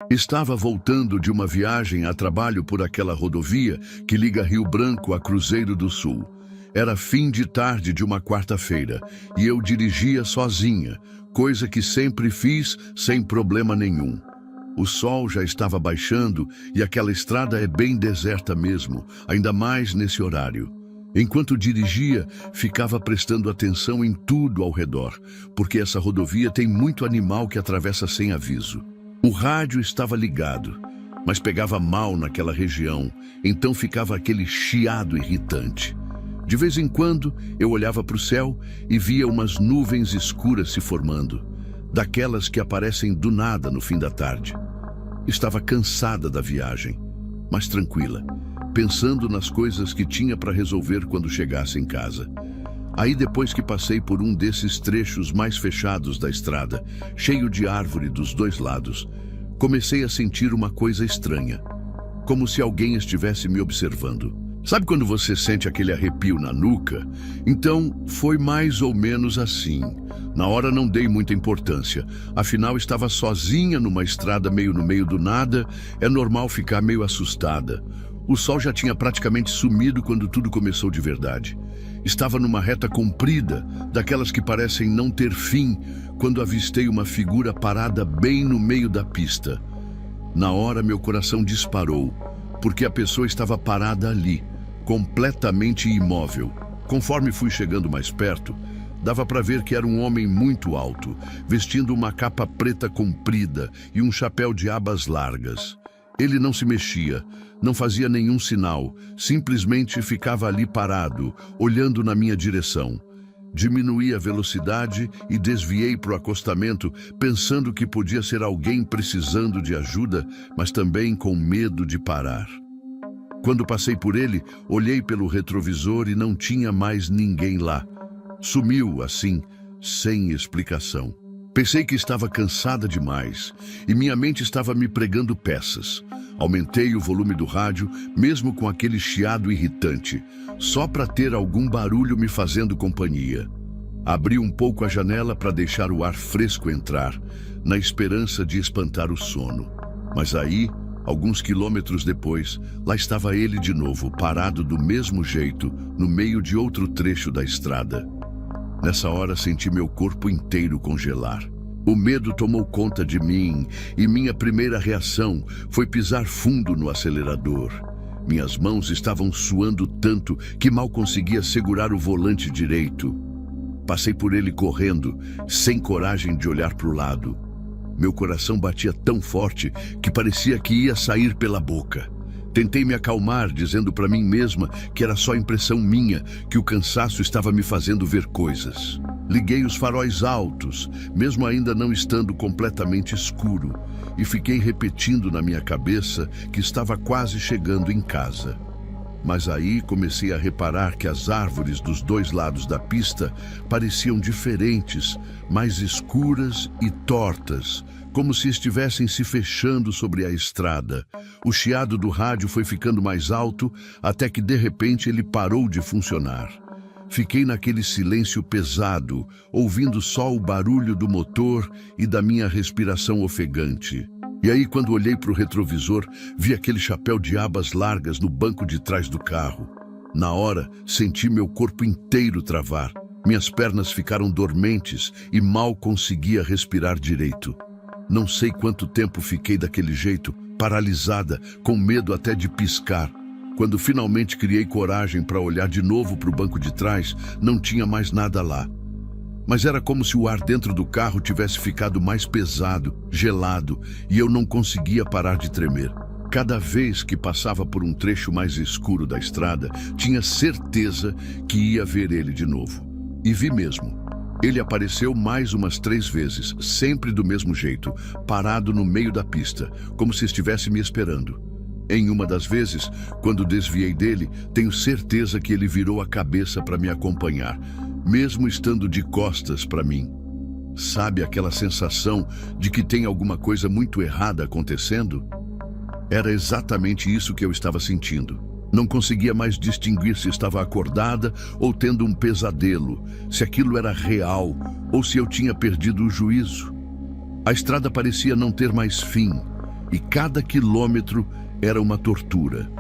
Estava voltando de uma viagem a trabalho por aquela rodovia que liga Rio Branco a Cruzeiro do Sul. Era fim de tarde de uma quarta-feira e eu dirigia sozinha, coisa que sempre fiz sem problema nenhum. O sol já estava baixando e aquela estrada é bem deserta mesmo, ainda mais nesse horário. Enquanto dirigia, ficava prestando atenção em tudo ao redor, porque essa rodovia tem muito animal que atravessa sem aviso. O rádio estava ligado, mas pegava mal naquela região, então ficava aquele chiado irritante. De vez em quando, eu olhava para o céu e via umas nuvens escuras se formando, daquelas que aparecem do nada no fim da tarde. Estava cansada da viagem, mas tranquila, pensando nas coisas que tinha para resolver quando chegasse em casa. Aí, depois que passei por um desses trechos mais fechados da estrada, cheio de árvore dos dois lados, comecei a sentir uma coisa estranha, como se alguém estivesse me observando. Sabe quando você sente aquele arrepio na nuca? Então, foi mais ou menos assim. Na hora não dei muita importância, afinal estava sozinha numa estrada meio no meio do nada, é normal ficar meio assustada. O sol já tinha praticamente sumido quando tudo começou de verdade. Estava numa reta comprida, daquelas que parecem não ter fim, quando avistei uma figura parada bem no meio da pista. Na hora, meu coração disparou, porque a pessoa estava parada ali, completamente imóvel. Conforme fui chegando mais perto, dava para ver que era um homem muito alto, vestindo uma capa preta comprida e um chapéu de abas largas. Ele não se mexia, não fazia nenhum sinal, simplesmente ficava ali parado, olhando na minha direção. Diminuí a velocidade e desviei para o acostamento, pensando que podia ser alguém precisando de ajuda, mas também com medo de parar. Quando passei por ele, olhei pelo retrovisor e não tinha mais ninguém lá. Sumiu assim, sem explicação. Pensei que estava cansada demais e minha mente estava me pregando peças. Aumentei o volume do rádio, mesmo com aquele chiado irritante, só para ter algum barulho me fazendo companhia. Abri um pouco a janela para deixar o ar fresco entrar, na esperança de espantar o sono. Mas aí, alguns quilômetros depois, lá estava ele de novo, parado do mesmo jeito, no meio de outro trecho da estrada. Nessa hora senti meu corpo inteiro congelar. O medo tomou conta de mim e minha primeira reação foi pisar fundo no acelerador. Minhas mãos estavam suando tanto que mal conseguia segurar o volante direito. Passei por ele correndo, sem coragem de olhar para o lado. Meu coração batia tão forte que parecia que ia sair pela boca. Tentei me acalmar, dizendo para mim mesma que era só impressão minha, que o cansaço estava me fazendo ver coisas. Liguei os faróis altos, mesmo ainda não estando completamente escuro, e fiquei repetindo na minha cabeça que estava quase chegando em casa. Mas aí comecei a reparar que as árvores dos dois lados da pista pareciam diferentes, mais escuras e tortas, como se estivessem se fechando sobre a estrada. O chiado do rádio foi ficando mais alto, até que de repente ele parou de funcionar. Fiquei naquele silêncio pesado, ouvindo só o barulho do motor e da minha respiração ofegante. E aí, quando olhei para o retrovisor, vi aquele chapéu de abas largas no banco de trás do carro. Na hora, senti meu corpo inteiro travar. Minhas pernas ficaram dormentes e mal conseguia respirar direito. Não sei quanto tempo fiquei daquele jeito, paralisada, com medo até de piscar. Quando finalmente criei coragem para olhar de novo para o banco de trás, não tinha mais nada lá. Mas era como se o ar dentro do carro tivesse ficado mais pesado, gelado, e eu não conseguia parar de tremer. Cada vez que passava por um trecho mais escuro da estrada, tinha certeza que ia ver ele de novo. E vi mesmo. Ele apareceu mais umas 3 vezes, sempre do mesmo jeito, parado no meio da pista, como se estivesse me esperando. Em uma das vezes, quando desviei dele, tenho certeza que ele virou a cabeça para me acompanhar, mesmo estando de costas para mim. Sabe aquela sensação de que tem alguma coisa muito errada acontecendo? Era exatamente isso que eu estava sentindo. Não conseguia mais distinguir se estava acordada ou tendo um pesadelo, se aquilo era real ou se eu tinha perdido o juízo. A estrada parecia não ter mais fim. e cada quilômetro era uma tortura.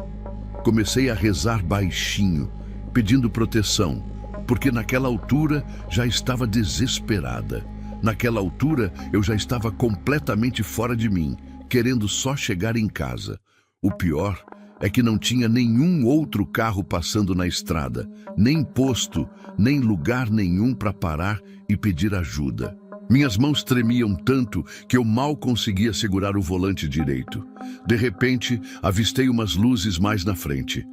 Comecei a rezar baixinho, pedindo proteção, porque naquela altura já estava desesperada. Naquela altura eu já estava completamente fora de mim, querendo só chegar em casa. O pior é que não tinha nenhum outro carro passando na estrada, nem posto, nem lugar nenhum para parar e pedir ajuda. Minhas mãos tremiam tanto que eu mal conseguia segurar o volante direito. De repente, avistei umas luzes mais na frente.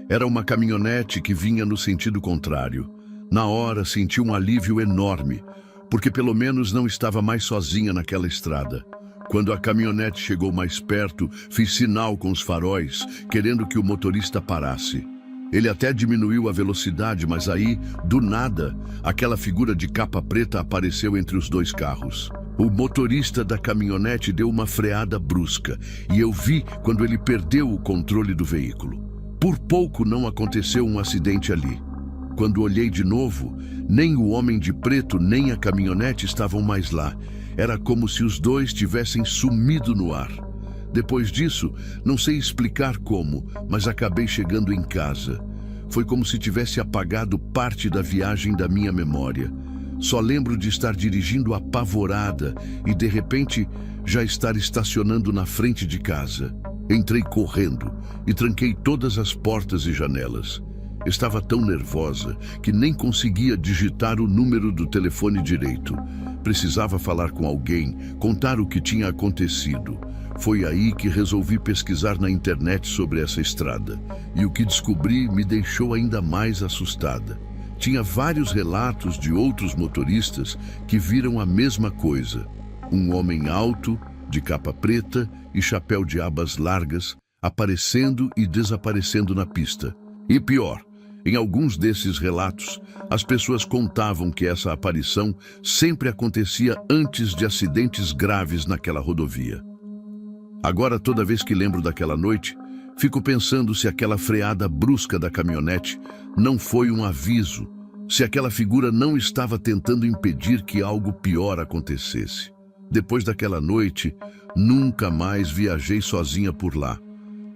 Era uma caminhonete que vinha no sentido contrário. Na hora, senti um alívio enorme, porque pelo menos não estava mais sozinha naquela estrada. Quando a caminhonete chegou mais perto, fiz sinal com os faróis, querendo que o motorista parasse. Ele até diminuiu a velocidade, mas aí, do nada, aquela figura de capa preta apareceu entre os dois carros. O motorista da caminhonete deu uma freada brusca, e eu vi quando ele perdeu o controle do veículo. Por pouco não aconteceu um acidente ali. Quando olhei de novo, nem o homem de preto nem a caminhonete estavam mais lá. Era como se os dois tivessem sumido no ar. Depois disso, não sei explicar como, mas acabei chegando em casa. Foi como se tivesse apagado parte da viagem da minha memória. Só lembro de estar dirigindo apavorada e, de repente, já estar estacionando na frente de casa. Entrei correndo e tranquei todas as portas e janelas. Estava tão nervosa que nem conseguia digitar o número do telefone direito. Precisava falar com alguém, contar o que tinha acontecido. Foi aí que resolvi pesquisar na internet sobre essa estrada. E o que descobri me deixou ainda mais assustada. Tinha vários relatos de outros motoristas que viram a mesma coisa. Um homem alto, de capa preta e chapéu de abas largas, aparecendo e desaparecendo na pista. E pior, em alguns desses relatos, as pessoas contavam que essa aparição sempre acontecia antes de acidentes graves naquela rodovia. Agora, toda vez que lembro daquela noite, fico pensando se aquela freada brusca da caminhonete não foi um aviso, se aquela figura não estava tentando impedir que algo pior acontecesse. Depois daquela noite, nunca mais viajei sozinha por lá,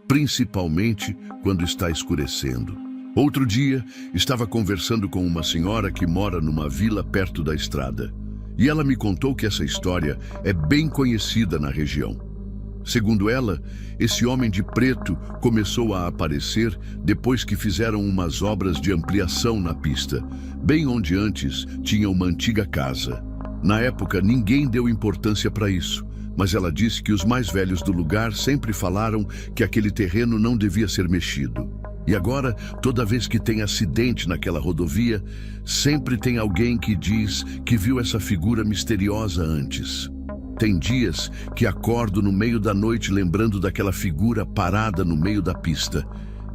principalmente quando está escurecendo. Outro dia, estava conversando com uma senhora que mora numa vila perto da estrada. E ela me contou que essa história é bem conhecida na região. Segundo ela, esse homem de preto começou a aparecer depois que fizeram umas obras de ampliação na pista, bem onde antes tinha uma antiga casa. Na época, ninguém deu importância para isso, mas ela disse que os mais velhos do lugar sempre falaram que aquele terreno não devia ser mexido. E agora, toda vez que tem acidente naquela rodovia, sempre tem alguém que diz que viu essa figura misteriosa antes. Tem dias que acordo no meio da noite lembrando daquela figura parada no meio da pista.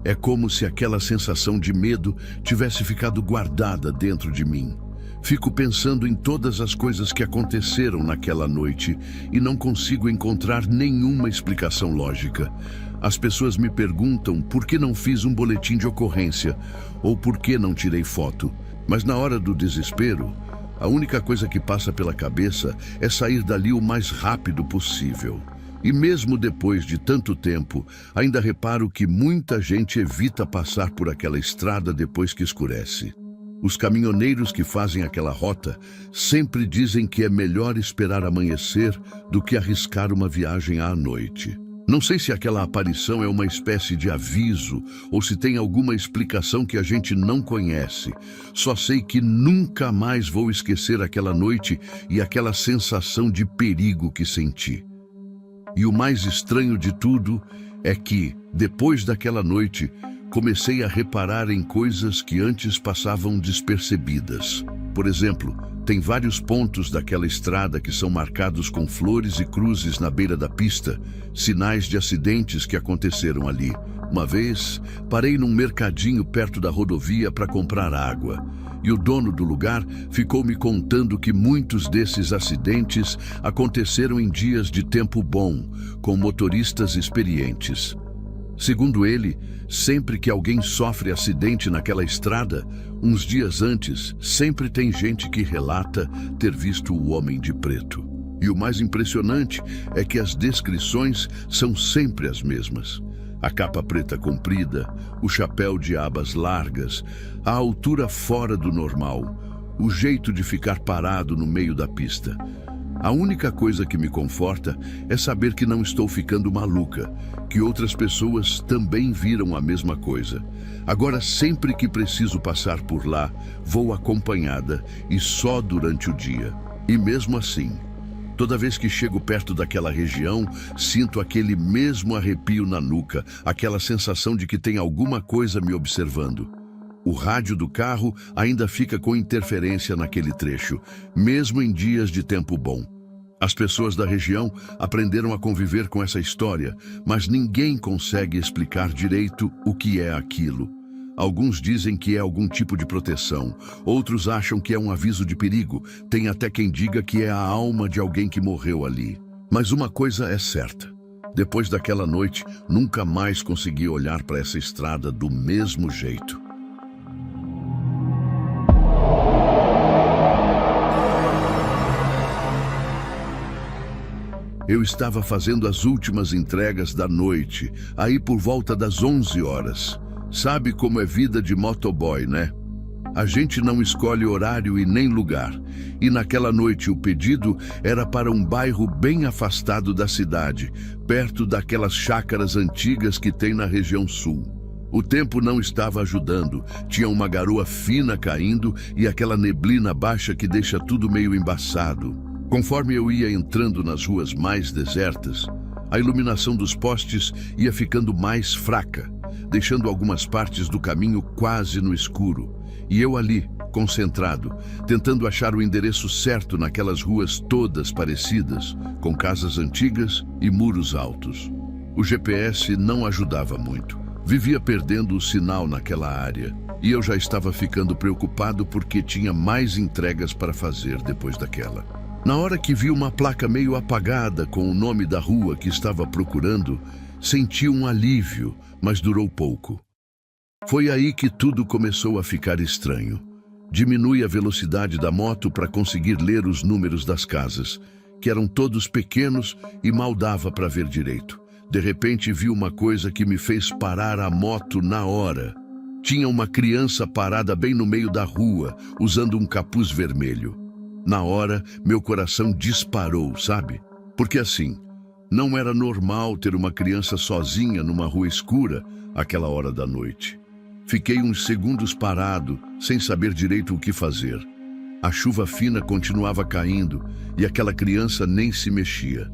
É como se aquela sensação de medo tivesse ficado guardada dentro de mim. Fico pensando em todas as coisas que aconteceram naquela noite e não consigo encontrar nenhuma explicação lógica. As pessoas me perguntam por que não fiz um boletim de ocorrência ou por que não tirei foto. Mas na hora do desespero, a única coisa que passa pela cabeça é sair dali o mais rápido possível. E mesmo depois de tanto tempo, ainda reparo que muita gente evita passar por aquela estrada depois que escurece. Os caminhoneiros que fazem aquela rota sempre dizem que é melhor esperar amanhecer do que arriscar uma viagem à noite. Não sei se aquela aparição é uma espécie de aviso ou se tem alguma explicação que a gente não conhece. Só sei que nunca mais vou esquecer aquela noite e aquela sensação de perigo que senti. E o mais estranho de tudo é que, depois daquela noite, comecei a reparar em coisas que antes passavam despercebidas. Por exemplo, tem vários pontos daquela estrada que são marcados com flores e cruzes na beira da pista, sinais de acidentes que aconteceram ali. Uma vez, parei num mercadinho perto da rodovia para comprar água. E o dono do lugar ficou me contando que muitos desses acidentes aconteceram em dias de tempo bom, com motoristas experientes. Segundo ele, sempre que alguém sofre acidente naquela estrada, uns dias antes, sempre tem gente que relata ter visto o homem de preto. E o mais impressionante é que as descrições são sempre as mesmas. A capa preta comprida, o chapéu de abas largas, a altura fora do normal, o jeito de ficar parado no meio da pista. A única coisa que me conforta é saber que não estou ficando maluca, que outras pessoas também viram a mesma coisa. Agora, sempre que preciso passar por lá, vou acompanhada e só durante o dia. E mesmo assim, toda vez que chego perto daquela região, sinto aquele mesmo arrepio na nuca, aquela sensação de que tem alguma coisa me observando. O rádio do carro ainda fica com interferência naquele trecho, mesmo em dias de tempo bom. As pessoas da região aprenderam a conviver com essa história, mas ninguém consegue explicar direito o que é aquilo. Alguns dizem que é algum tipo de proteção, outros acham que é um aviso de perigo, tem até quem diga que é a alma de alguém que morreu ali. Mas uma coisa é certa: depois daquela noite, nunca mais consegui olhar para essa estrada do mesmo jeito. Eu estava fazendo as últimas entregas da noite, aí por volta das 11 horas. Sabe como é vida de motoboy, né? A gente não escolhe horário e nem lugar. E naquela noite o pedido era para um bairro bem afastado da cidade, perto daquelas chácaras antigas que tem na região sul. O tempo não estava ajudando, tinha uma garoa fina caindo e aquela neblina baixa que deixa tudo meio embaçado. Conforme eu ia entrando nas ruas mais desertas, a iluminação dos postes ia ficando mais fraca, deixando algumas partes do caminho quase no escuro. E eu ali, concentrado, tentando achar o endereço certo naquelas ruas todas parecidas, com casas antigas e muros altos. O GPS não ajudava muito. Vivia perdendo o sinal naquela área. E eu já estava ficando preocupado porque tinha mais entregas para fazer depois daquela. Na hora que vi uma placa meio apagada com o nome da rua que estava procurando, senti um alívio, mas durou pouco. Foi aí que tudo começou a ficar estranho. Diminui a velocidade da moto para conseguir ler os números das casas, que eram todos pequenos e mal dava para ver direito. De repente vi uma coisa que me fez parar a moto na hora. Tinha uma criança parada bem no meio da rua, usando um capuz vermelho. Na hora, meu coração disparou, sabe? Porque assim, não era normal ter uma criança sozinha numa rua escura àquela hora da noite. Fiquei uns segundos parado, sem saber direito o que fazer. A chuva fina continuava caindo e aquela criança nem se mexia.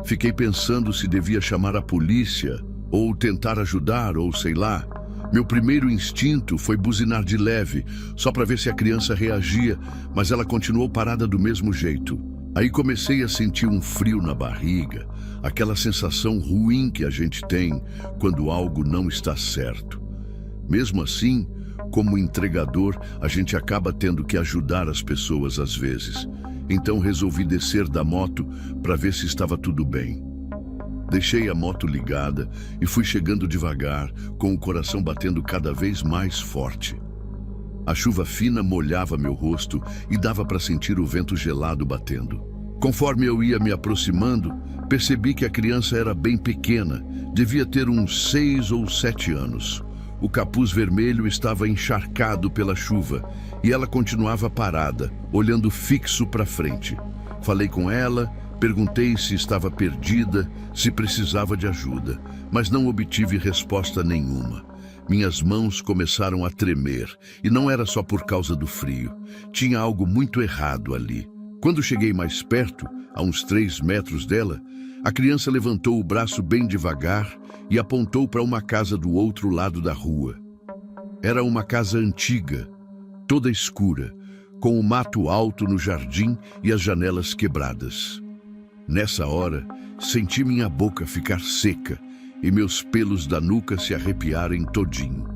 Fiquei pensando se devia chamar a polícia, ou tentar ajudar, ou sei lá. Meu primeiro instinto foi buzinar de leve, só para ver se a criança reagia, mas ela continuou parada do mesmo jeito. Aí comecei a sentir um frio na barriga, aquela sensação ruim que a gente tem quando algo não está certo. Mesmo assim, como entregador, a gente acaba tendo que ajudar as pessoas às vezes. Então resolvi descer da moto para ver se estava tudo bem. Deixei a moto ligada e fui chegando devagar, com o coração batendo cada vez mais forte. A chuva fina molhava meu rosto e dava para sentir o vento gelado batendo. Conforme eu ia me aproximando, percebi que a criança era bem pequena, devia ter uns 6 ou 7 anos. O capuz vermelho estava encharcado pela chuva e ela continuava parada, olhando fixo para frente. Falei com ela. Perguntei se estava perdida, se precisava de ajuda, mas não obtive resposta nenhuma. Minhas mãos começaram a tremer, e não era só por causa do frio. Tinha algo muito errado ali. Quando cheguei mais perto, a uns 3 metros dela, a criança levantou o braço bem devagar e apontou para uma casa do outro lado da rua. Era uma casa antiga, toda escura, com o mato alto no jardim e as janelas quebradas. Nessa hora, senti minha boca ficar seca e meus pelos da nuca se arrepiarem todinho.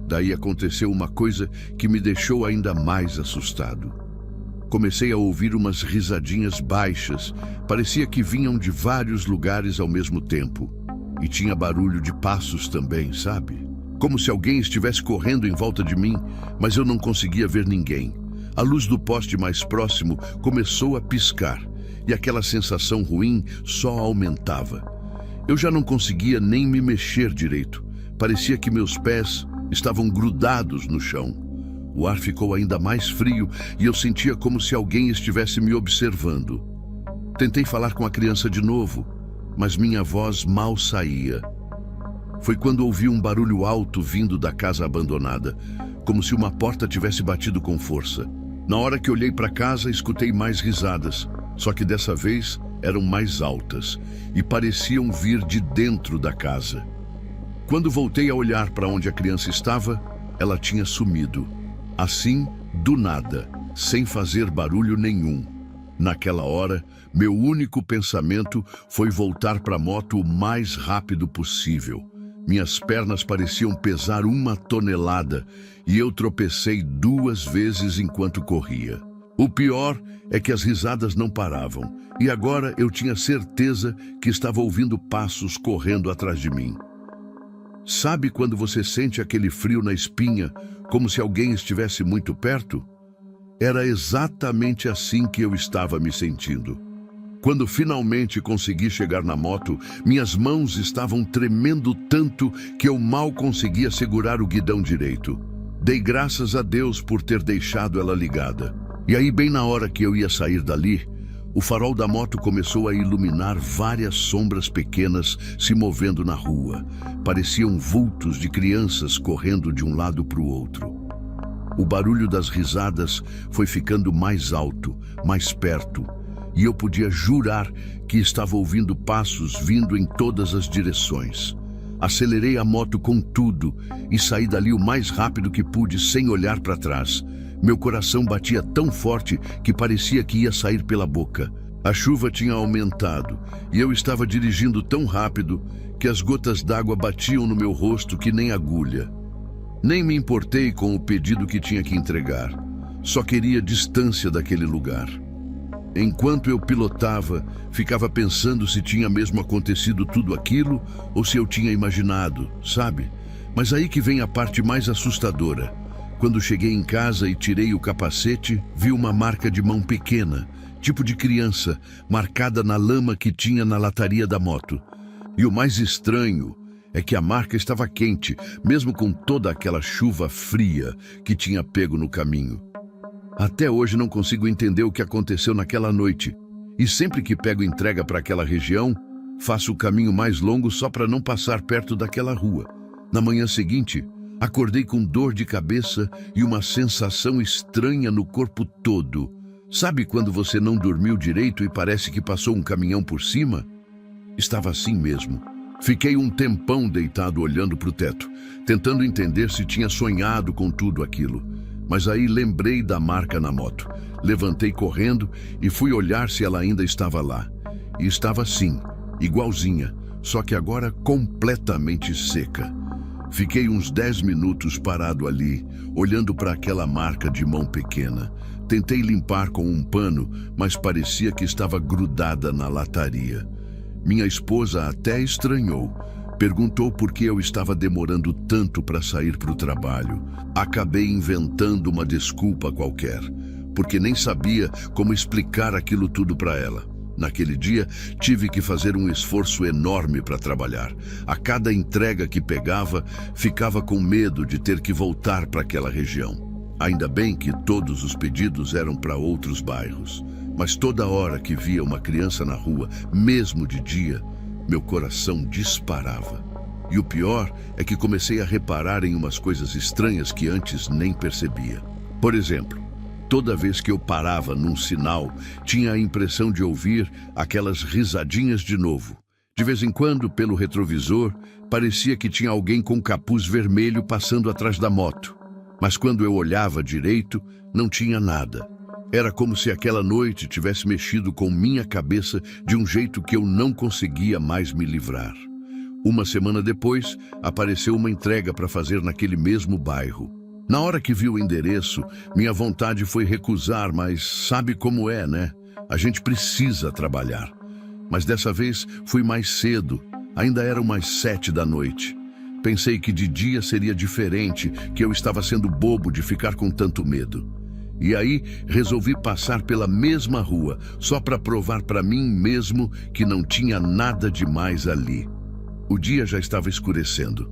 Daí aconteceu uma coisa que me deixou ainda mais assustado. Comecei a ouvir umas risadinhas baixas, parecia que vinham de vários lugares ao mesmo tempo. E tinha barulho de passos também, sabe? Como se alguém estivesse correndo em volta de mim, mas eu não conseguia ver ninguém. A luz do poste mais próximo começou a piscar. e aquela sensação ruim só aumentava. Eu já não conseguia nem me mexer direito. Parecia que meus pés estavam grudados no chão. O ar ficou ainda mais frio e eu sentia como se alguém estivesse me observando. Tentei falar com a criança de novo, mas minha voz mal saía. Foi quando ouvi um barulho alto vindo da casa abandonada, como se uma porta tivesse batido com força. Na hora que olhei para casa, escutei mais risadas, só que dessa vez eram mais altas e pareciam vir de dentro da casa. Quando voltei a olhar para onde a criança estava, ela tinha sumido. Assim, do nada, sem fazer barulho nenhum. Naquela hora, meu único pensamento foi voltar para a moto o mais rápido possível. Minhas pernas pareciam pesar 1 tonelada e eu tropecei 2 vezes enquanto corria. O pior é que as risadas não paravam e agora eu tinha certeza que estava ouvindo passos correndo atrás de mim. Sabe quando você sente aquele frio na espinha, como se alguém estivesse muito perto? Era exatamente assim que eu estava me sentindo. Quando finalmente consegui chegar na moto, minhas mãos estavam tremendo tanto que eu mal conseguia segurar o guidão direito. Dei graças a Deus por ter deixado ela ligada. E aí, bem na hora que eu ia sair dali, o farol da moto começou a iluminar várias sombras pequenas se movendo na rua. Pareciam vultos de crianças correndo de um lado para o outro. O barulho das risadas foi ficando mais alto, mais perto, e eu podia jurar que estava ouvindo passos vindo em todas as direções. Acelerei a moto com tudo e saí dali o mais rápido que pude, sem olhar para trás. Meu coração batia tão forte que parecia que ia sair pela boca. A chuva tinha aumentado e eu estava dirigindo tão rápido que as gotas d'água batiam no meu rosto que nem agulha. Nem me importei com o pedido que tinha que entregar. Só queria distância daquele lugar. Enquanto eu pilotava, ficava pensando se tinha mesmo acontecido tudo aquilo ou se eu tinha imaginado, sabe? Mas aí que vem a parte mais assustadora. Quando cheguei em casa e tirei o capacete, vi uma marca de mão pequena, tipo de criança, marcada na lama que tinha na lataria da moto. E o mais estranho é que a marca estava quente, mesmo com toda aquela chuva fria que tinha pego no caminho. Até hoje não consigo entender o que aconteceu naquela noite. E sempre que pego entrega para aquela região, faço o caminho mais longo só para não passar perto daquela rua. Na manhã seguinte, acordei com dor de cabeça e uma sensação estranha no corpo todo. Sabe quando você não dormiu direito e parece que passou um caminhão por cima? Estava assim mesmo. Fiquei um tempão deitado olhando para o teto, tentando entender se tinha sonhado com tudo aquilo. Mas aí lembrei da marca na moto. Levantei correndo e fui olhar se ela ainda estava lá. E estava sim, igualzinha, só que agora completamente seca. Fiquei uns 10 minutos parado ali, olhando para aquela marca de mão pequena. Tentei limpar com um pano, mas parecia que estava grudada na lataria. Minha esposa até estranhou. Perguntou por que eu estava demorando tanto para sair para o trabalho. Acabei inventando uma desculpa qualquer, porque nem sabia como explicar aquilo tudo para ela. Naquele dia, tive que fazer um esforço enorme para trabalhar. A cada entrega que pegava, ficava com medo de ter que voltar para aquela região. Ainda bem que todos os pedidos eram para outros bairros. Mas toda hora que via uma criança na rua, mesmo de dia, meu coração disparava. E o pior é que comecei a reparar em umas coisas estranhas que antes nem percebia. Por exemplo, toda vez que eu parava num sinal, tinha a impressão de ouvir aquelas risadinhas de novo. De vez em quando, pelo retrovisor, parecia que tinha alguém com capuz vermelho passando atrás da moto. Mas quando eu olhava direito, não tinha nada. Era como se aquela noite tivesse mexido com minha cabeça de um jeito que eu não conseguia mais me livrar. Uma semana depois, apareceu uma entrega para fazer naquele mesmo bairro. Na hora que vi o endereço, minha vontade foi recusar, mas sabe como é, né? A gente precisa trabalhar. Mas dessa vez fui mais cedo, ainda eram umas 7 da noite. Pensei que de dia seria diferente, que eu estava sendo bobo de ficar com tanto medo. E aí resolvi passar pela mesma rua, só para provar para mim mesmo que não tinha nada demais ali. O dia já estava escurecendo,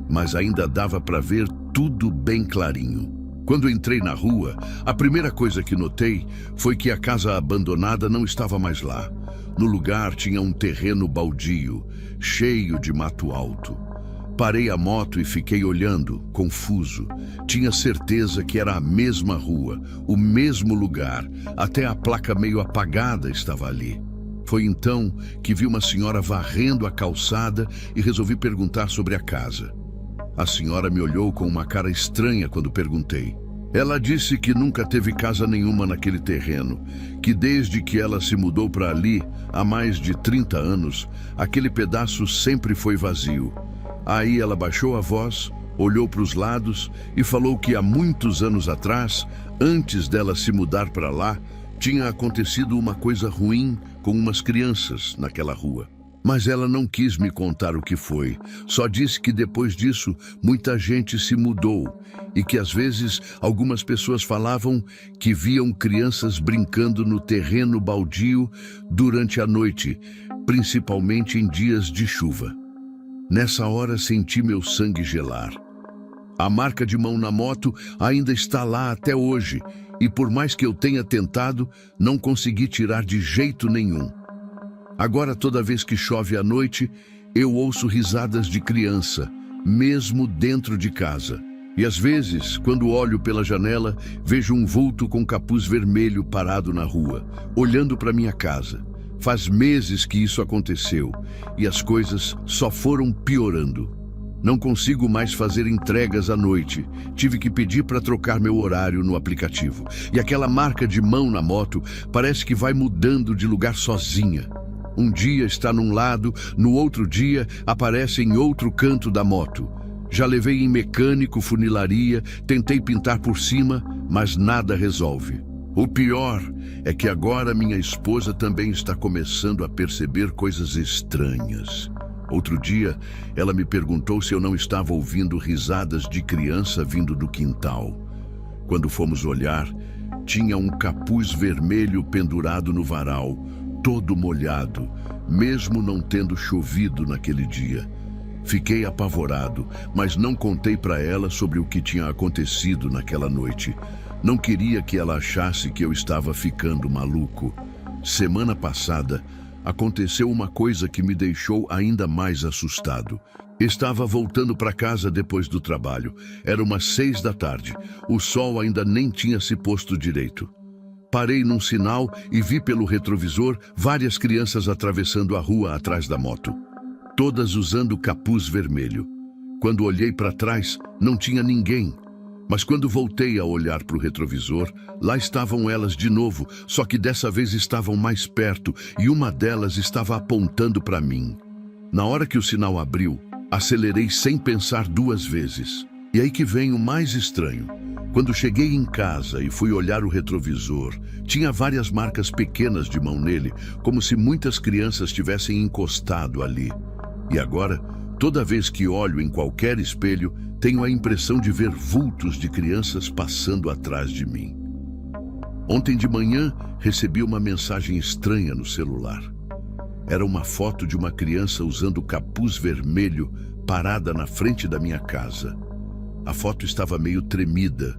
mas ainda dava para ver tudo bem clarinho. Quando entrei na rua, a primeira coisa que notei foi que a casa abandonada não estava mais lá. No lugar tinha um terreno baldio, cheio de mato alto. Parei a moto e fiquei olhando, confuso. Tinha certeza que era a mesma rua, o mesmo lugar, até a placa meio apagada estava ali. Foi então que vi uma senhora varrendo a calçada e resolvi perguntar sobre a casa. A senhora me olhou com uma cara estranha quando perguntei. Ela disse que nunca teve casa nenhuma naquele terreno, que desde que ela se mudou para ali, há mais de 30 anos, aquele pedaço sempre foi vazio. Aí ela baixou a voz, olhou para os lados e falou que há muitos anos atrás, antes dela se mudar para lá, tinha acontecido uma coisa ruim com umas crianças naquela rua. Mas ela não quis me contar o que foi, só disse que depois disso muita gente se mudou e que às vezes algumas pessoas falavam que viam crianças brincando no terreno baldio durante a noite, principalmente em dias de chuva. Nessa hora senti meu sangue gelar. A marca de mão na moto ainda está lá até hoje e por mais que eu tenha tentado, não consegui tirar de jeito nenhum. Agora, toda vez que chove à noite, eu ouço risadas de criança, mesmo dentro de casa. E às vezes, quando olho pela janela, vejo um vulto com capuz vermelho parado na rua, olhando para minha casa. Faz meses que isso aconteceu e as coisas só foram piorando. Não consigo mais fazer entregas à noite. Tive que pedir para trocar meu horário no aplicativo. E aquela marca de mão na moto parece que vai mudando de lugar sozinha. Um dia está num lado, no outro dia aparece em outro canto da moto. Já levei em mecânico, funilaria, tentei pintar por cima, mas nada resolve. O pior é que agora minha esposa também está começando a perceber coisas estranhas. Outro dia, ela me perguntou se eu não estava ouvindo risadas de criança vindo do quintal. Quando fomos olhar, tinha um capuz vermelho pendurado no varal, todo molhado, mesmo não tendo chovido naquele dia. Fiquei apavorado, mas não contei para ela sobre o que tinha acontecido naquela noite. Não queria que ela achasse que eu estava ficando maluco. Semana passada, aconteceu uma coisa que me deixou ainda mais assustado. Estava voltando para casa depois do trabalho. Era umas 6 da tarde. O sol ainda nem tinha se posto direito. Parei num sinal e vi pelo retrovisor várias crianças atravessando a rua atrás da moto, todas usando capuz vermelho. Quando olhei para trás, não tinha ninguém. Mas quando voltei a olhar para o retrovisor, lá estavam elas de novo, só que dessa vez estavam mais perto e uma delas estava apontando para mim. Na hora que o sinal abriu, acelerei sem pensar 2 vezes. E aí que vem o mais estranho. Quando cheguei em casa e fui olhar o retrovisor, tinha várias marcas pequenas de mão nele, como se muitas crianças tivessem encostado ali. E agora, toda vez que olho em qualquer espelho, tenho a impressão de ver vultos de crianças passando atrás de mim. Ontem de manhã, recebi uma mensagem estranha no celular. Era uma foto de uma criança usando capuz vermelho parada na frente da minha casa. A foto estava meio tremida,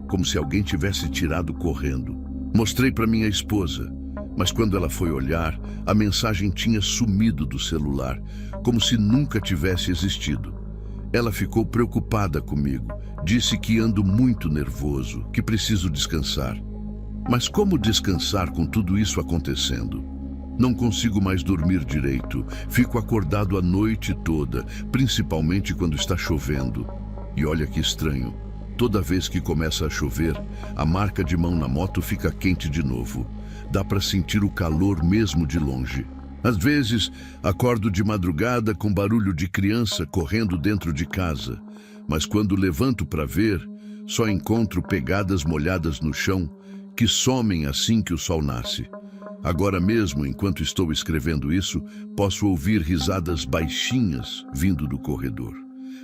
como se alguém tivesse tirado correndo. Mostrei para minha esposa, mas quando ela foi olhar, a mensagem tinha sumido do celular, como se nunca tivesse existido. Ela ficou preocupada comigo, disse que ando muito nervoso, que preciso descansar. Mas como descansar com tudo isso acontecendo? Não consigo mais dormir direito, fico acordado a noite toda, principalmente quando está chovendo. E olha que estranho, toda vez que começa a chover, a marca de mão na moto fica quente de novo. Dá para sentir o calor mesmo de longe. Às vezes, acordo de madrugada com barulho de criança correndo dentro de casa. Mas quando levanto para ver, só encontro pegadas molhadas no chão que somem assim que o sol nasce. Agora mesmo, enquanto estou escrevendo isso, posso ouvir risadas baixinhas vindo do corredor.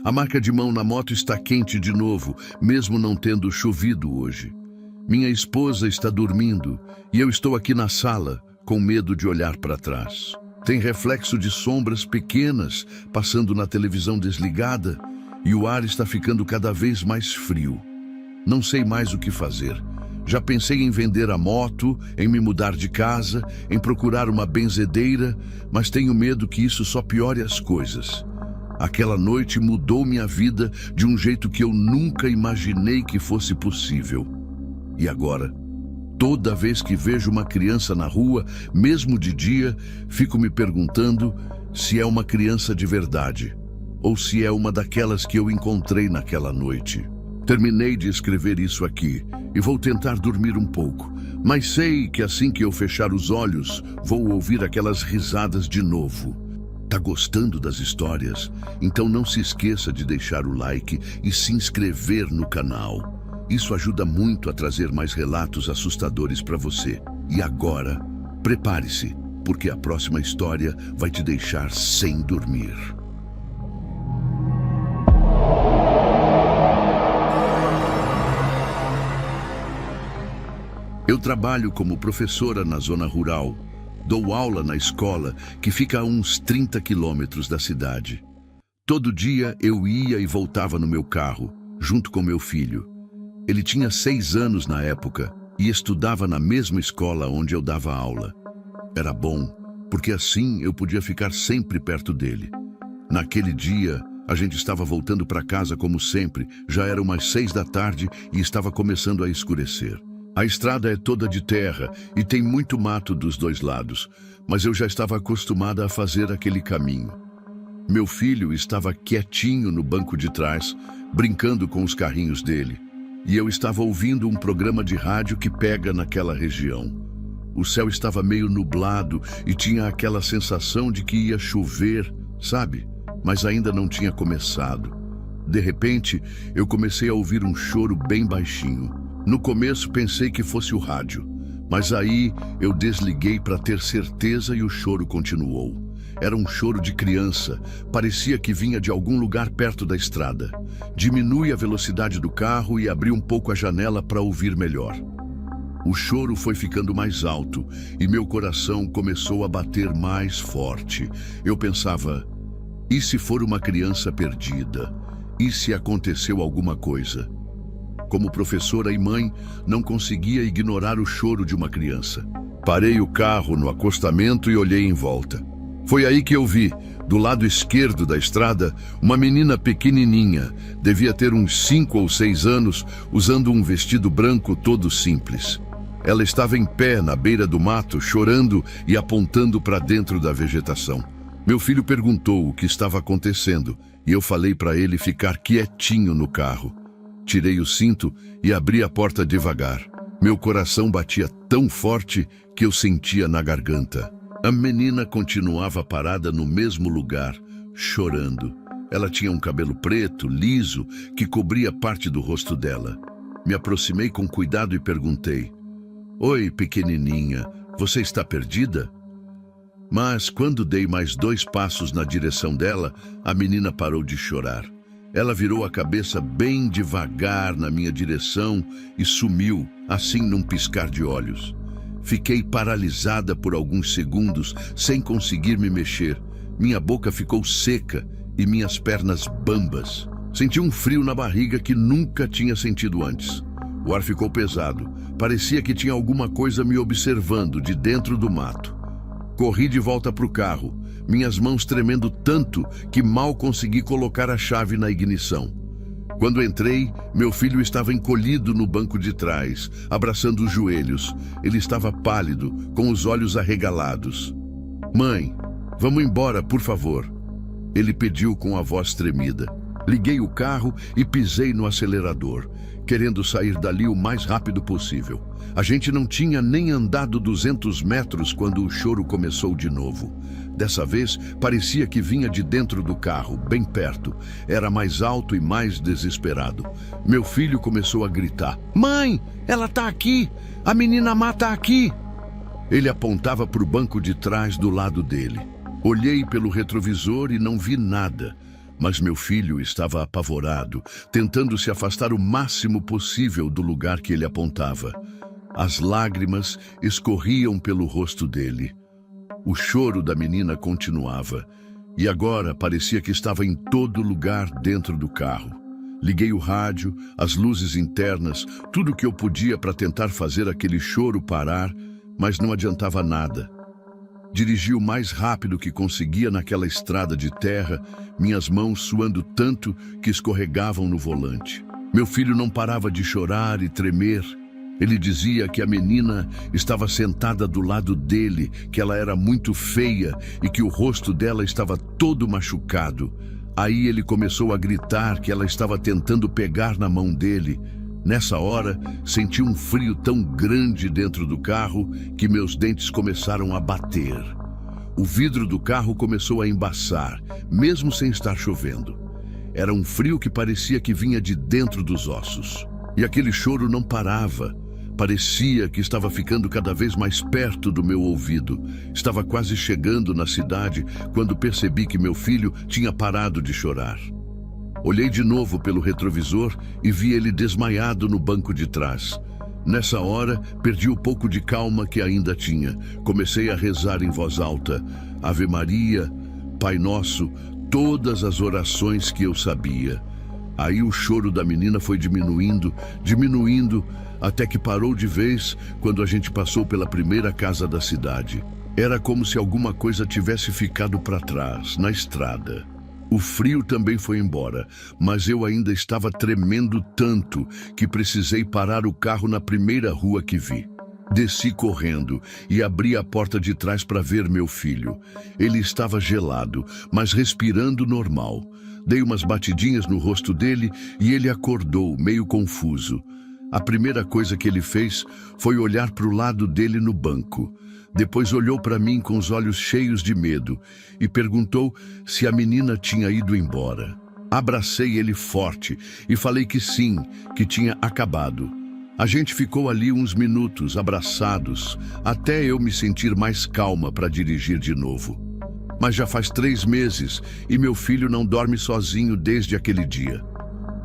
A marca de mão na moto está quente de novo, mesmo não tendo chovido hoje. Minha esposa está dormindo e eu estou aqui na sala, com medo de olhar para trás. Tem reflexo de sombras pequenas passando na televisão desligada e o ar está ficando cada vez mais frio. Não sei mais o que fazer. Já pensei em vender a moto, em me mudar de casa, em procurar uma benzedeira, mas tenho medo que isso só piore as coisas. Aquela noite mudou minha vida de um jeito que eu nunca imaginei que fosse possível. E agora, toda vez que vejo uma criança na rua, mesmo de dia, fico me perguntando se é uma criança de verdade ou se é uma daquelas que eu encontrei naquela noite. Terminei de escrever isso aqui e vou tentar dormir um pouco, mas sei que assim que eu fechar os olhos, vou ouvir aquelas risadas de novo. Tá gostando das histórias? Então não se esqueça de deixar o like e se inscrever no canal. Isso ajuda muito a trazer mais relatos assustadores para você. E agora, prepare-se, porque a próxima história vai te deixar sem dormir. Eu trabalho como professora na zona rural. Dou aula na escola, que fica a uns 30 quilômetros da cidade. Todo dia eu ia e voltava no meu carro, junto com meu filho. Ele tinha 6 anos na época e estudava na mesma escola onde eu dava aula. Era bom, porque assim eu podia ficar sempre perto dele. Naquele dia, a gente estava voltando para casa como sempre, já eram umas 6 da tarde e estava começando a escurecer. A estrada é toda de terra e tem muito mato dos dois lados, mas eu já estava acostumada a fazer aquele caminho. Meu filho estava quietinho no banco de trás, brincando com os carrinhos dele. E eu estava ouvindo um programa de rádio que pega naquela região. O céu estava meio nublado e tinha aquela sensação de que ia chover, sabe? Mas ainda não tinha começado. De repente, eu comecei a ouvir um choro bem baixinho. No começo pensei que fosse o rádio, mas aí eu desliguei para ter certeza e o choro continuou. Era um choro de criança, parecia que vinha de algum lugar perto da estrada. Diminui a velocidade do carro e abri um pouco a janela para ouvir melhor. O choro foi ficando mais alto e meu coração começou a bater mais forte. Eu pensava, e se for uma criança perdida? E se aconteceu alguma coisa? Como professora e mãe, não conseguia ignorar o choro de uma criança. Parei o carro no acostamento e olhei em volta. Foi aí que eu vi, do lado esquerdo da estrada, uma menina pequenininha, devia ter uns 5 ou 6 anos, usando um vestido branco todo simples. Ela estava em pé na beira do mato, chorando e apontando para dentro da vegetação. Meu filho perguntou o que estava acontecendo e eu falei para ele ficar quietinho no carro. Tirei o cinto e abri a porta devagar. Meu coração batia tão forte que eu sentia na garganta. A menina continuava parada no mesmo lugar, chorando. Ela tinha um cabelo preto, liso, que cobria parte do rosto dela. Me aproximei com cuidado e perguntei: "Oi, pequenininha, você está perdida?" Mas quando dei mais 2 passos na direção dela, a menina parou de chorar. Ela virou a cabeça bem devagar na minha direção e sumiu, assim num piscar de olhos. Fiquei paralisada por alguns segundos, sem conseguir me mexer. Minha boca ficou seca e minhas pernas bambas. Senti um frio na barriga que nunca tinha sentido antes. O ar ficou pesado. Parecia que tinha alguma coisa me observando de dentro do mato. Corri de volta para o carro, minhas mãos tremendo tanto que mal consegui colocar a chave na ignição. Quando entrei, meu filho estava encolhido no banco de trás, abraçando os joelhos. Ele estava pálido, com os olhos arregalados. "Mãe, vamos embora, por favor." Ele pediu com a voz tremida. Liguei o carro e pisei no acelerador, querendo sair dali o mais rápido possível. A gente não tinha nem andado 200 metros quando o choro começou de novo. Dessa vez, parecia que vinha de dentro do carro, bem perto. Era mais alto e mais desesperado. Meu filho começou a gritar: "Mãe, ela tá aqui! A menina má tá aqui!" Ele apontava para o banco de trás do lado dele. Olhei pelo retrovisor e não vi nada, Mas meu filho estava apavorado, tentando se afastar o máximo possível do lugar que ele apontava. As lágrimas escorriam pelo rosto dele. O choro da menina continuava, e agora parecia que estava em todo lugar dentro do carro. Liguei o rádio, as luzes internas, tudo o que eu podia para tentar fazer aquele choro parar, mas não adiantava nada. Dirigi o mais rápido que conseguia naquela estrada de terra, minhas mãos suando tanto que escorregavam no volante. Meu filho não parava de chorar e tremer. Ele dizia que a menina estava sentada do lado dele, que ela era muito feia e que o rosto dela estava todo machucado. Aí ele começou a gritar que ela estava tentando pegar na mão dele. Nessa hora, senti um frio tão grande dentro do carro que meus dentes começaram a bater. O vidro do carro começou a embaçar, mesmo sem estar chovendo. Era um frio que parecia que vinha de dentro dos ossos. E aquele choro não parava. Parecia que estava ficando cada vez mais perto do meu ouvido. Estava quase chegando na cidade quando percebi que meu filho tinha parado de chorar. Olhei de novo pelo retrovisor e vi ele desmaiado no banco de trás. Nessa hora, perdi o pouco de calma que ainda tinha. Comecei a rezar em voz alta: Ave Maria, Pai Nosso, todas as orações que eu sabia. Aí o choro da menina foi diminuindo, até que parou de vez quando a gente passou pela primeira casa da cidade. Era como se alguma coisa tivesse ficado para trás, na estrada. O frio também foi embora, mas eu ainda estava tremendo tanto que precisei parar o carro na primeira rua que vi. Desci correndo e abri a porta de trás para ver meu filho. Ele estava gelado, mas respirando normal. Dei umas batidinhas no rosto dele e ele acordou, meio confuso. A primeira coisa que ele fez foi olhar para o lado dele no banco. Depois olhou para mim com os olhos cheios de medo e perguntou se a menina tinha ido embora. Abracei ele forte e falei que sim, que tinha acabado. A gente ficou ali uns minutos, abraçados, até eu me sentir mais calma para dirigir de novo. Mas já faz 3 meses e meu filho não dorme sozinho desde aquele dia.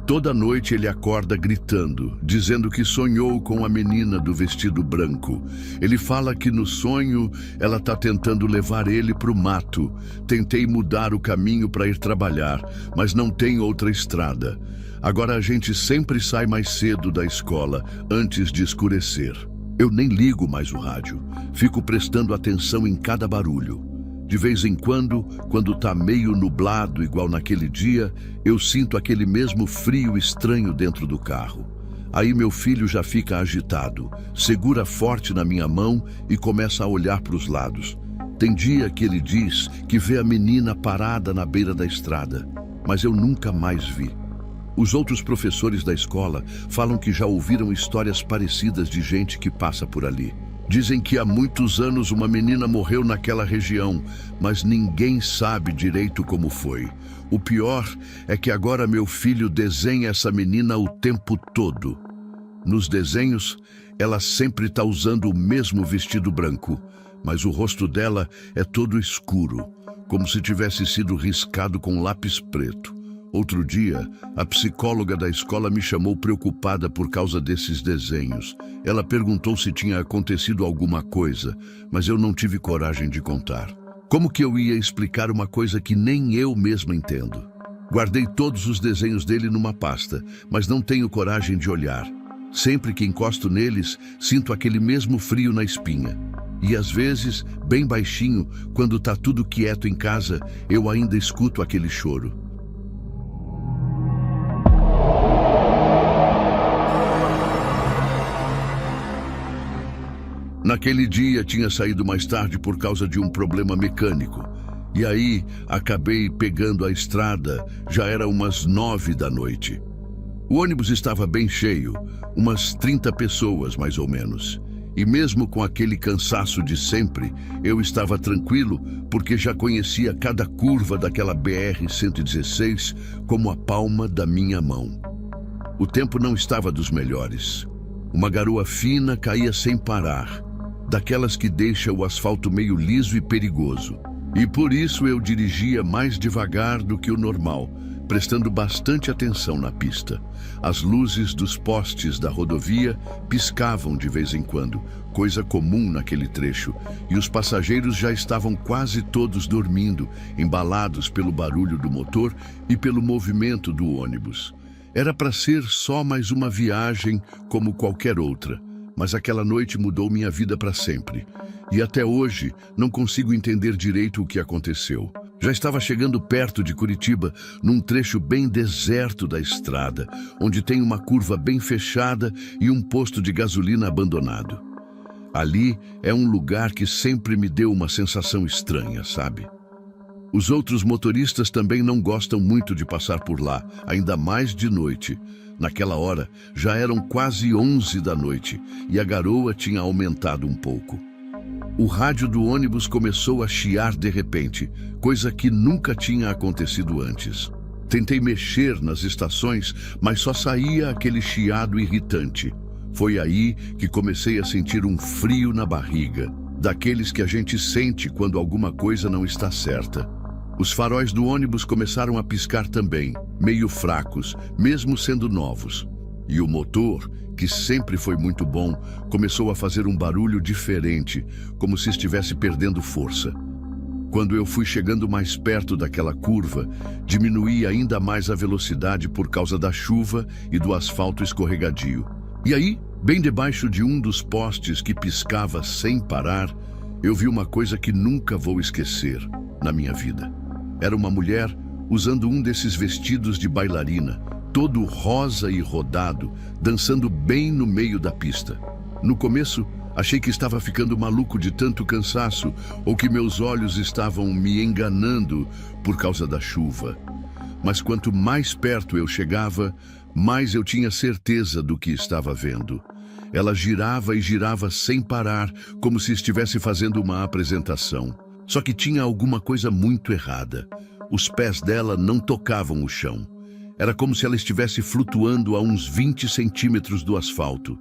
Toda noite ele acorda gritando, dizendo que sonhou com a menina do vestido branco. Ele fala que no sonho ela está tentando levar ele para o mato. Tentei mudar o caminho para ir trabalhar, mas não tem outra estrada. Agora a gente sempre sai mais cedo da escola, antes de escurecer. Eu nem ligo mais o rádio, fico prestando atenção em cada barulho. De vez em quando tá meio nublado, igual naquele dia, eu sinto aquele mesmo frio estranho dentro do carro. Aí meu filho já fica agitado, segura forte na minha mão e começa a olhar para os lados. Tem dia que ele diz que vê a menina parada na beira da estrada, mas eu nunca mais vi. Os outros professores da escola falam que já ouviram histórias parecidas de gente que passa por ali. Dizem que há muitos anos uma menina morreu naquela região, mas ninguém sabe direito como foi. O pior é que agora meu filho desenha essa menina o tempo todo. Nos desenhos, ela sempre está usando o mesmo vestido branco, mas o rosto dela é todo escuro, como se tivesse sido riscado com lápis preto. Outro dia, a psicóloga da escola me chamou preocupada por causa desses desenhos. Ela perguntou se tinha acontecido alguma coisa, mas eu não tive coragem de contar. Como que eu ia explicar uma coisa que nem eu mesma entendo? Guardei todos os desenhos dele numa pasta, mas não tenho coragem de olhar. Sempre que encosto neles, sinto aquele mesmo frio na espinha. E às vezes, bem baixinho, quando tá tudo quieto em casa, eu ainda escuto aquele choro. Naquele dia tinha saído mais tarde por causa de um problema mecânico. E aí acabei pegando a estrada, já era umas 9 da noite. O ônibus estava bem cheio, umas 30 pessoas mais ou menos. E mesmo com aquele cansaço de sempre, eu estava tranquilo porque já conhecia cada curva daquela BR-116 como a palma da minha mão. O tempo não estava dos melhores. Uma garoa fina caía sem parar, daquelas que deixa o asfalto meio liso e perigoso. E por isso eu dirigia mais devagar do que o normal, prestando bastante atenção na pista. As luzes dos postes da rodovia piscavam de vez em quando, coisa comum naquele trecho, e os passageiros já estavam quase todos dormindo, embalados pelo barulho do motor e pelo movimento do ônibus. Era para ser só mais uma viagem como qualquer outra, mas aquela noite mudou minha vida para sempre. E até hoje não consigo entender direito o que aconteceu. Já estava chegando perto de Curitiba, num trecho bem deserto da estrada, onde tem uma curva bem fechada e um posto de gasolina abandonado. Ali é um lugar que sempre me deu uma sensação estranha, sabe? Os outros motoristas também não gostam muito de passar por lá, ainda mais de noite. Naquela hora, já eram quase 11 da noite e a garoa tinha aumentado um pouco. O rádio do ônibus começou a chiar de repente, coisa que nunca tinha acontecido antes. Tentei mexer nas estações, mas só saía aquele chiado irritante. Foi aí que comecei a sentir um frio na barriga, daqueles que a gente sente quando alguma coisa não está certa. Os faróis do ônibus começaram a piscar também, meio fracos, mesmo sendo novos. E o motor, que sempre foi muito bom, começou a fazer um barulho diferente, como se estivesse perdendo força. Quando eu fui chegando mais perto daquela curva, diminuí ainda mais a velocidade por causa da chuva e do asfalto escorregadio. E aí, bem debaixo de um dos postes que piscava sem parar, eu vi uma coisa que nunca vou esquecer na minha vida. Era uma mulher usando um desses vestidos de bailarina, todo rosa e rodado, dançando bem no meio da pista. No começo, achei que estava ficando maluco de tanto cansaço ou que meus olhos estavam me enganando por causa da chuva. Mas quanto mais perto eu chegava, mais eu tinha certeza do que estava vendo. Ela girava e girava sem parar, como se estivesse fazendo uma apresentação. Só que tinha alguma coisa muito errada. Os pés dela não tocavam o chão. Era como se ela estivesse flutuando a uns 20 centímetros do asfalto.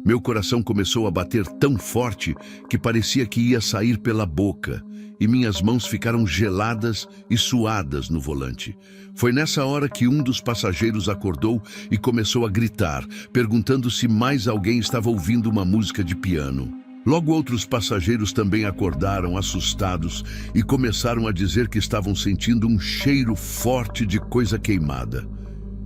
Meu coração começou a bater tão forte que parecia que ia sair pela boca, e minhas mãos ficaram geladas e suadas no volante. Foi nessa hora que um dos passageiros acordou e começou a gritar, perguntando se mais alguém estava ouvindo uma música de piano. Logo outros passageiros também acordaram assustados e começaram a dizer que estavam sentindo um cheiro forte de coisa queimada.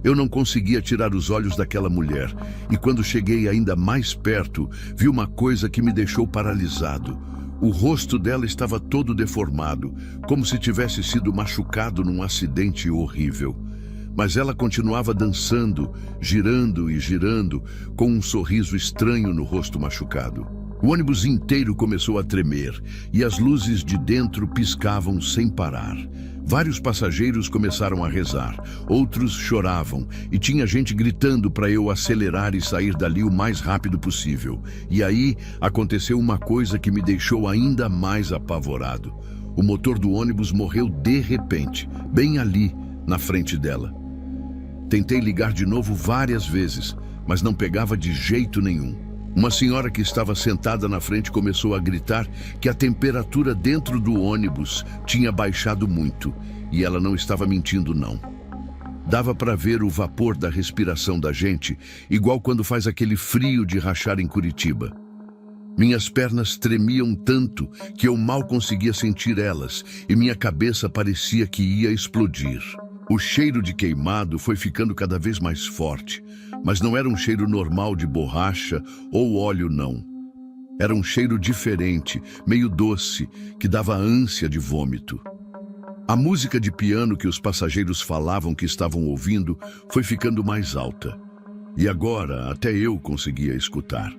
Eu não conseguia tirar os olhos daquela mulher e quando cheguei ainda mais perto, vi uma coisa que me deixou paralisado. O rosto dela estava todo deformado, como se tivesse sido machucado num acidente horrível. Mas ela continuava dançando, girando e girando, com um sorriso estranho no rosto machucado. O ônibus inteiro começou a tremer e as luzes de dentro piscavam sem parar. Vários passageiros começaram a rezar, outros choravam e tinha gente gritando para eu acelerar e sair dali o mais rápido possível. E aí aconteceu uma coisa que me deixou ainda mais apavorado. O motor do ônibus morreu de repente, bem ali, na frente dela. Tentei ligar de novo várias vezes, mas não pegava de jeito nenhum. Uma senhora que estava sentada na frente começou a gritar que a temperatura dentro do ônibus tinha baixado muito, e ela não estava mentindo não. Dava para ver o vapor da respiração da gente, igual quando faz aquele frio de rachar em Curitiba. Minhas pernas tremiam tanto que eu mal conseguia sentir elas, e minha cabeça parecia que ia explodir. O cheiro de queimado foi ficando cada vez mais forte, mas não era um cheiro normal de borracha ou óleo, não. Era um cheiro diferente, meio doce, que dava ânsia de vômito. A música de piano que os passageiros falavam que estavam ouvindo foi ficando mais alta. E agora até eu conseguia escutar.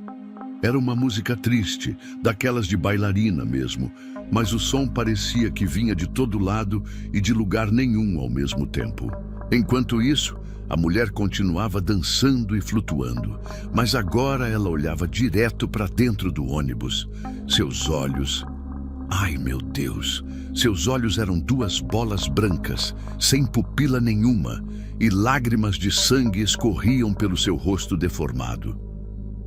Era uma música triste, daquelas de bailarina mesmo, mas o som parecia que vinha de todo lado e de lugar nenhum ao mesmo tempo. Enquanto isso, a mulher continuava dançando e flutuando, mas agora ela olhava direto para dentro do ônibus. Seus olhos... Ai, meu Deus! Seus olhos eram duas bolas brancas, sem pupila nenhuma, e lágrimas de sangue escorriam pelo seu rosto deformado.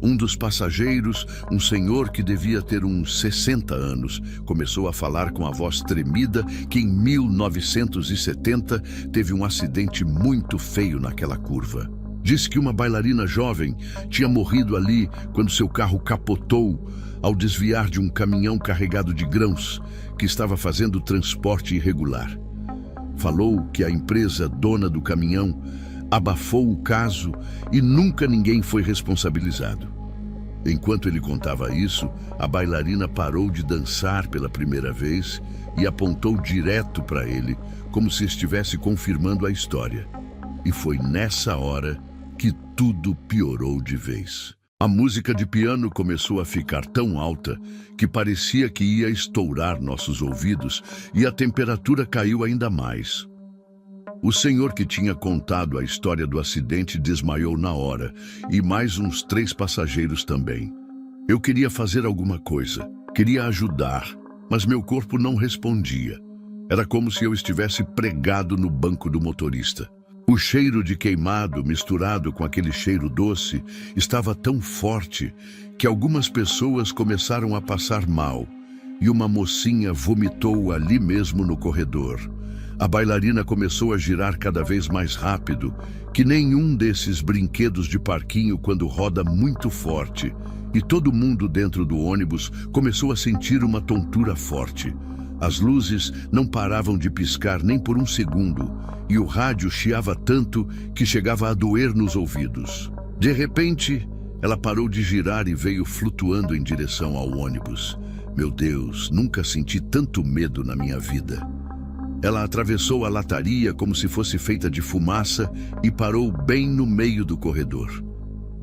Um dos passageiros, um senhor que devia ter uns 60 anos, começou a falar com a voz tremida que em 1970 teve um acidente muito feio naquela curva. Disse que uma bailarina jovem tinha morrido ali quando seu carro capotou ao desviar de um caminhão carregado de grãos que estava fazendo transporte irregular. Falou que a empresa dona do caminhão abafou o caso e nunca ninguém foi responsabilizado. Enquanto ele contava isso, a bailarina parou de dançar pela primeira vez e apontou direto para ele, como se estivesse confirmando a história. E foi nessa hora que tudo piorou de vez. A música de piano começou a ficar tão alta que parecia que ia estourar nossos ouvidos e a temperatura caiu ainda mais. O senhor que tinha contado a história do acidente desmaiou na hora, e mais uns 3 passageiros também. Eu queria fazer alguma coisa, queria ajudar, mas meu corpo não respondia. Era como se eu estivesse pregado no banco do motorista. O cheiro de queimado misturado com aquele cheiro doce estava tão forte que algumas pessoas começaram a passar mal, e uma mocinha vomitou ali mesmo no corredor. A bailarina começou a girar cada vez mais rápido, que nenhum desses brinquedos de parquinho quando roda muito forte, e todo mundo dentro do ônibus começou a sentir uma tontura forte. As luzes não paravam de piscar nem por um segundo, e o rádio chiava tanto que chegava a doer nos ouvidos. De repente, ela parou de girar e veio flutuando em direção ao ônibus. Meu Deus, nunca senti tanto medo na minha vida. Ela atravessou a lataria como se fosse feita de fumaça e parou bem no meio do corredor.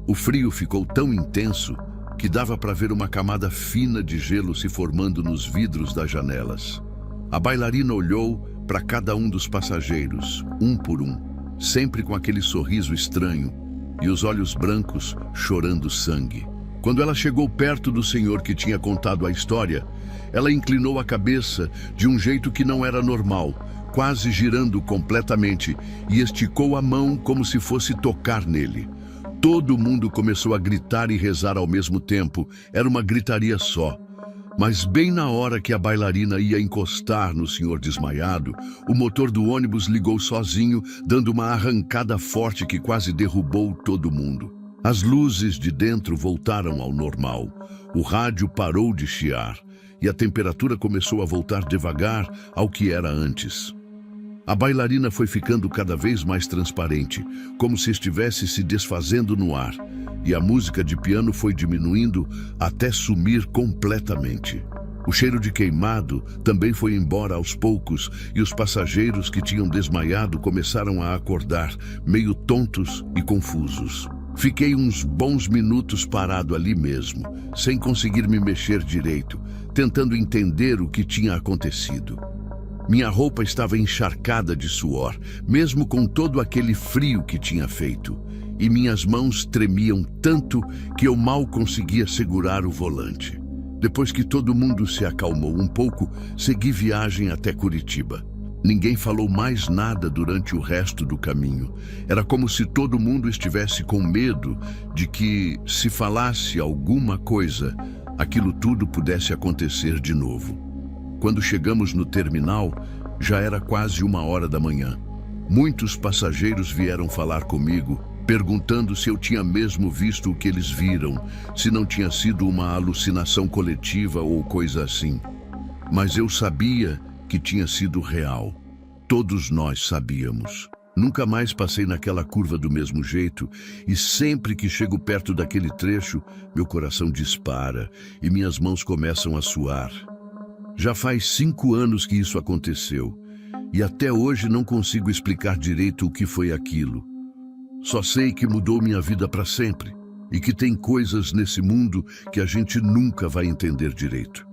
O frio ficou tão intenso que dava para ver uma camada fina de gelo se formando nos vidros das janelas. A bailarina olhou para cada um dos passageiros, um por um, sempre com aquele sorriso estranho e os olhos brancos chorando sangue. Quando ela chegou perto do senhor que tinha contado a história, ela inclinou a cabeça de um jeito que não era normal, quase girando completamente, e esticou a mão como se fosse tocar nele. Todo mundo começou a gritar e rezar ao mesmo tempo. Era uma gritaria só. Mas bem na hora que a bailarina ia encostar no senhor desmaiado, o motor do ônibus ligou sozinho, dando uma arrancada forte que quase derrubou todo mundo. As luzes de dentro voltaram ao normal. O rádio parou de chiar e a temperatura começou a voltar devagar ao que era antes. A bailarina foi ficando cada vez mais transparente, como se estivesse se desfazendo no ar, e a música de piano foi diminuindo até sumir completamente. O cheiro de queimado também foi embora aos poucos, e os passageiros que tinham desmaiado começaram a acordar, meio tontos e confusos. Fiquei uns bons minutos parado ali mesmo, sem conseguir me mexer direito, tentando entender o que tinha acontecido. Minha roupa estava encharcada de suor, mesmo com todo aquele frio que tinha feito, e minhas mãos tremiam tanto que eu mal conseguia segurar o volante. Depois que todo mundo se acalmou um pouco, segui viagem até Curitiba. Ninguém falou mais nada durante o resto do caminho. Era como se todo mundo estivesse com medo de que, se falasse alguma coisa, aquilo tudo pudesse acontecer de novo. Quando chegamos no terminal, já era quase 1h da manhã. Muitos passageiros vieram falar comigo, perguntando se eu tinha mesmo visto o que eles viram, se não tinha sido uma alucinação coletiva ou coisa assim. Mas eu sabia que tinha sido real. Todos nós sabíamos. Nunca mais passei naquela curva do mesmo jeito, e sempre que chego perto daquele trecho, meu coração dispara e minhas mãos começam a suar. Já faz 5 anos que isso aconteceu, e até hoje não consigo explicar direito o que foi aquilo. Só sei que mudou minha vida para sempre, e que tem coisas nesse mundo que a gente nunca vai entender direito.